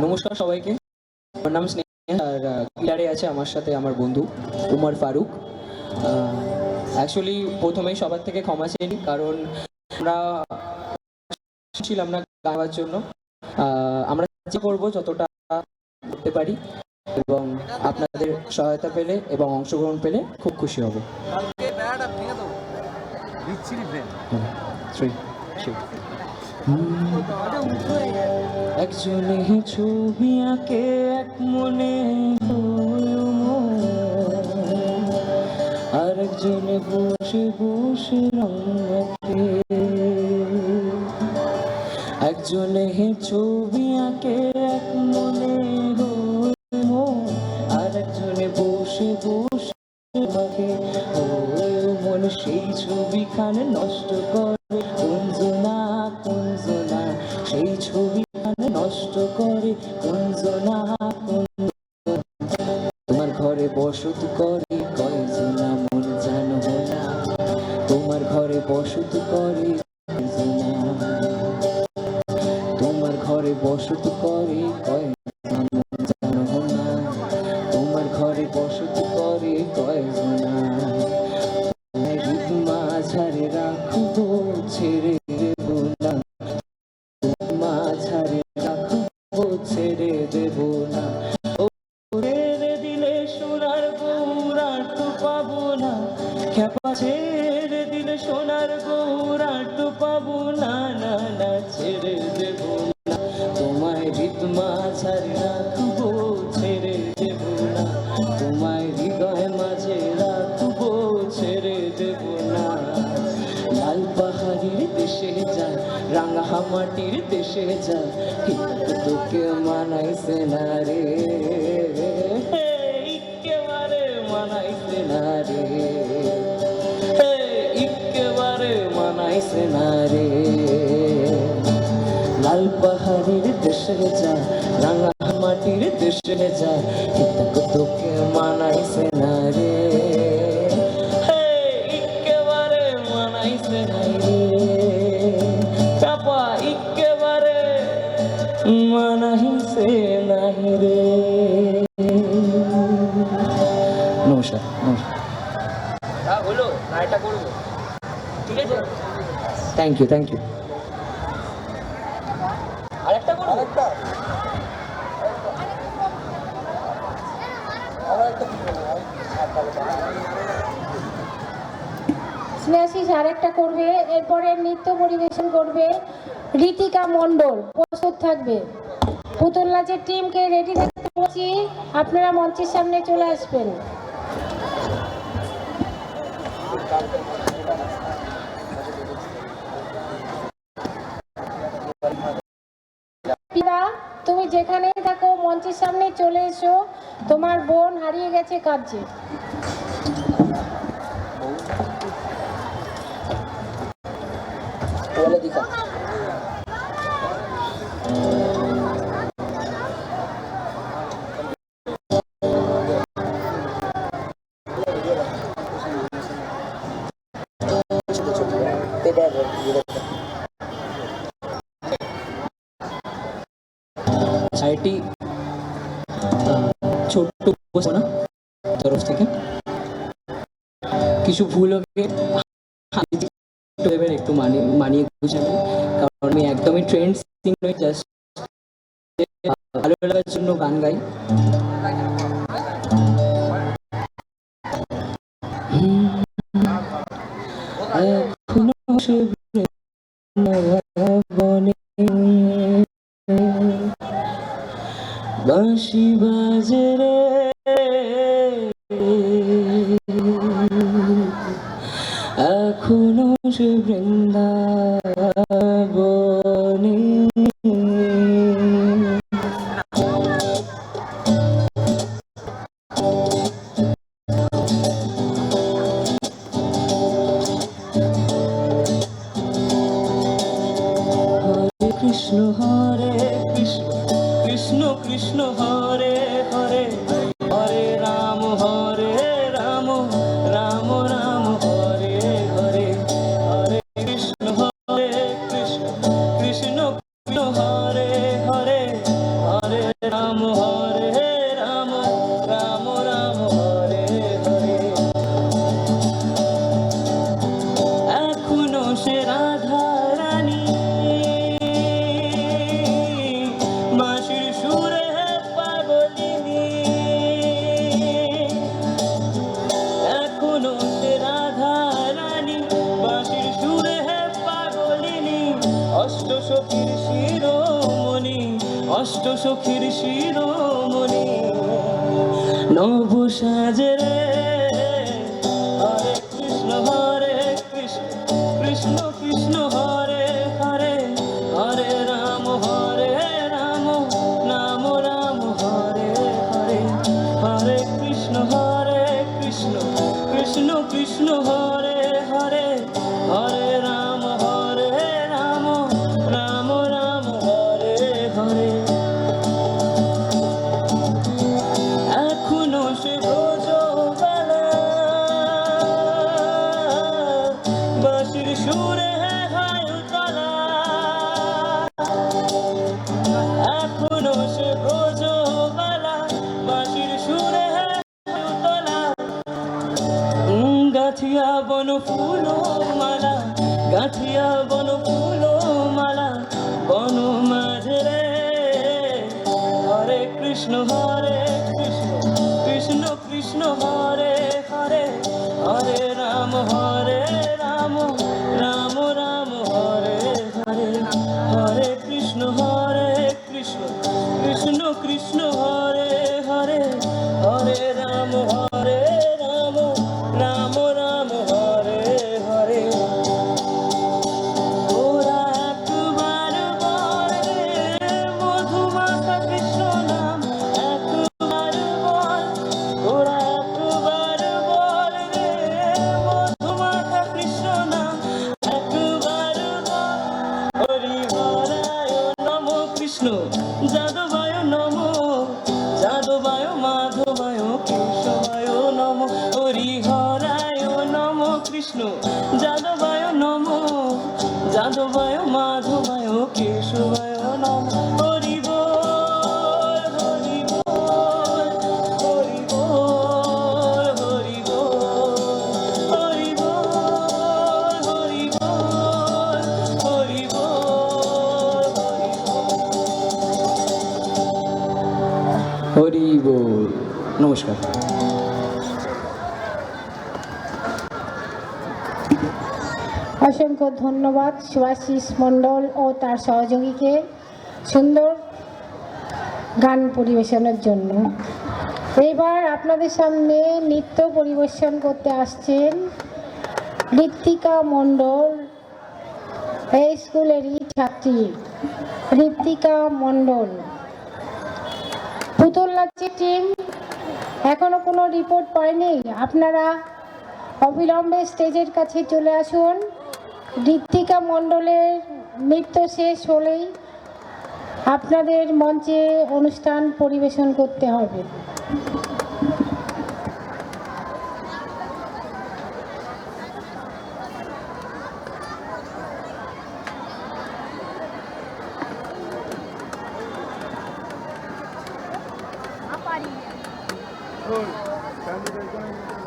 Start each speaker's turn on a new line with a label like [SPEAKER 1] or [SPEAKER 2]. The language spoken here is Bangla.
[SPEAKER 1] নমস্কার সবাইকে, আমার নাম স্নেহা আর গিটারে আছে আমার সাথে আমার বন্ধু উমর ফারুক। অ্যাকচুয়ালি প্রথমেই সবার থেকে ক্ষমা চেয়ে কারণ আমরা ছিলাম না গাওয়ার জন্য। আমরা চেষ্টা করবো যতটা করতে পারি এবং আপনাদের সহায়তা পেলে এবং অংশগ্রহণ পেলে খুব খুশি হব। একজনে ছবি আঁকে এক মনে আর একজনে বসে বসে রং আঁকে। একজনে ছবি আঁকে এক মনে আর একজনে বসে বসে আঁকে। মন সেই ছবিখানে নষ্ট করে কুঞ্জনা কুঞ্জনা, সেই ছবিখানে নষ্ট করে কুঞ্জনা কুঞ্জনা। তোমার ঘরে বসত করে কয়জনা মন জানো না, তোমার ঘরে বসত করে কয়জনা, তোমার ঘরে বসত করে কয়জনা মন জানো না, তোমার ঘরে বসত করে কয়জনা। মাঝারে রাখবো ছেড়ে দেব না, মাঝারে রাখবো ছেড়ে দেব না। ছেড়ে দিলে সোনার গৌরার তো পাবো না, খেপা ছেড়ে দিলে সোনার গৌরার তো পাবো না, না না ছেড়ে দেব না। তোমায় হৃদ মাঝারে রাখবো ছেড়ে দেব না, তোমায় হৃদয় মাঝে রাখবো ছেড়ে দেব না। লাল পাহাড়ির দেশে যা, রাঙা মাটির দেশে যা, তোকে মানাইছে না রে, একেবারে মানাইছে না রে, একেবারে মানাইছে না রে। লাল পাহাড়ির দেশে যা, রাঙা মাটির দেশে যা, তোকে মানাইছে না রে, একেবারে মানাইছে না রে, চাপা একেবারে মানাইছে না রে। নমস্কার নমস্কার। হলো না, এটা করবো, ঠিক আছে? Thank you thank you. আরেকটা করবো, আরেকটা
[SPEAKER 2] স্নেহাশিস আরেকটা করবে, এরপরে নৃত্য পরিবেশন করবে ঋতিকা মণ্ডল, প্রস্তুত থাকবে। পুতুল নাচের টিমকে রেডি থাকতে বলছি, আপনারা মঞ্চের সামনে চলে আসবেন। তুমি যেখানে থাকো মঞ্চের সামনে চলে এসো, তোমার বোন হারিয়ে গেছে কাজে।
[SPEAKER 1] সাইটি ছোট্ট তরফ থেকে কিছু ভুল হবে, একটু মানিয়ে বুঝাবেন, কারণ আমি একদমই ট্রেন্ড সিং নই, জাস্ট ভালো লাগার জন্য গান গাই। বাঁশি বাজে রে এখনো সে বৃন্দাবনে। অষ্ট সখীর শিরোমণি নব সাজে রে হরে কৃষ্ণ কৃষ্ণ কৃষ্ণ হরে হরে হরে রাম নাম রাম হরে হরে হরে কৃষ্ণ কৃষ্ণ কৃষ্ণ হরে হরে হরে রাম রাম রাম হরে হরে এখনো সে ব্রজবালা বাঁশির সুরে হয় উতলা এখনো সে ব্রজবালা বাঁশির সুরে হয় উতলা গাথিয়া বন ফুল মালা গাথিয়া বন ফুল মালা বন মাঝে রে হরে কৃষ্ণ কৃষ্ণ কৃষ্ণ হরে হরে হরে রাম রাম রাম হরে হরে হরে কৃষ্ণ কৃষ্ণ কৃষ্ণ হরে হরে হরে রাম রাম রাম হরে হরে ওরা একবার বলে মধুমাখা কৃষ্ণ নাম একবার বল ওরা একবার বলে মধুমাখা কৃষ্ণ নাম একবার বল হরি হরায় নম কৃষ্ণ যাদবায় নম যাদবায় মাধবায় কেশবায় নম হরি হরায় নম কৃষ্ণ যাদবায় নম যাদবায় মাধবায় কেশবায় নম হরি বল হরি বল হরি বল হরি বল হরি বল হরি বল হরি বল হরি বল। নমস্কার।
[SPEAKER 2] অসংখ্য ধন্যবাদ সুভাষিস মণ্ডল ও তার সহযোগীকে সুন্দর গান পরিবেশনের জন্য। এবার আপনাদের সামনে নৃত্য পরিবেশন করতে আসছেন ঋত্বিকা মণ্ডল, এই স্কুলেরই ছাত্রী ঋত্বিকা মণ্ডল। পুতুল নাচের টিম এখনো কোনো রিপোর্ট পায়নি, আপনারা অবিলম্বে স্টেজের কাছে চলে আসুন। ঋত্বিকা মণ্ডলের নৃত্য শেষ হলেই আপনাদের মঞ্চে অনুষ্ঠান পরিবেশন করতে হবে।
[SPEAKER 3] Family